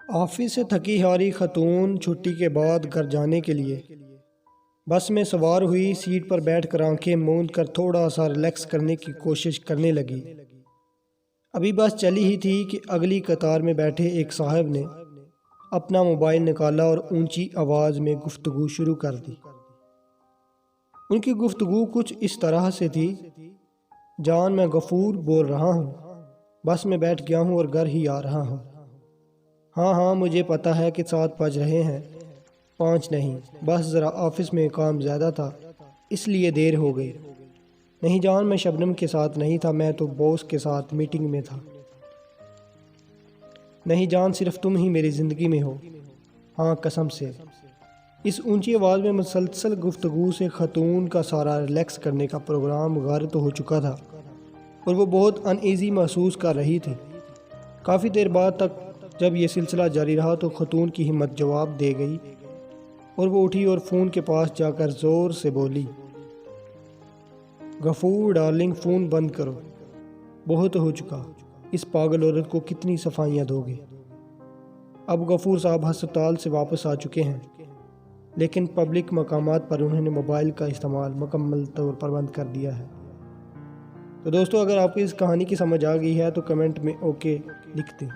Office سے تھکی ہاری خاتون چھٹی کے بعد گھر جانے کے لیے بس میں سوار ہوئی، سیٹ پر بیٹھ کر آنکھیں موند کر تھوڑا سا ریلیکس کرنے کی کوشش کرنے لگی۔ ابھی بس چلی ہی تھی کہ اگلی قطار میں بیٹھے ایک صاحب نے اپنا موبائل نکالا اور اونچی آواز میں گفتگو شروع کر دی۔ ان کی گفتگو کچھ اس طرح سے تھی: جان، میں غفور بول رہا ہوں، بس میں بیٹھ گیا ہوں اور گھر ہی آ رہا ہوں۔ ہاں مجھے پتا ہے کہ 7 بج رہے ہیں، 5 نہیں، بس ذرا آفس میں کام زیادہ تھا اس لیے دیر ہو گئی۔ نہیں جان، میں شبنم کے ساتھ نہیں تھا، میں تو باس کے ساتھ میٹنگ میں تھا۔ نہیں جان، صرف تم ہی میری زندگی میں ہو۔ ہاں قسم سے۔ اس اونچی آواز میں مسلسل گفتگو سے خاتون کا سارا ریلیکس کرنے کا پروگرام غارت ہو چکا تھا اور وہ بہت ان ایزی محسوس کر رہی تھی۔ کافی دیر بعد تک جب یہ سلسلہ جاری رہا تو خاتون کی ہمت جواب دے گئی اور وہ اٹھی اور فون کے پاس جا کر زور سے بولی: غفور ڈارلنگ، فون بند کرو، بہت ہو چکا، اس پاگل عورت کو کتنی صفائیاں دو گے۔ اب غفور صاحب ہسپتال سے واپس آ چکے ہیں، لیکن پبلک مقامات پر انہوں نے موبائل کا استعمال مکمل طور پر بند کر دیا ہے۔ تو دوستو، اگر آپ کو اس کہانی کی سمجھ آ گئی ہے تو کمنٹ میں اوکے لکھ دیں۔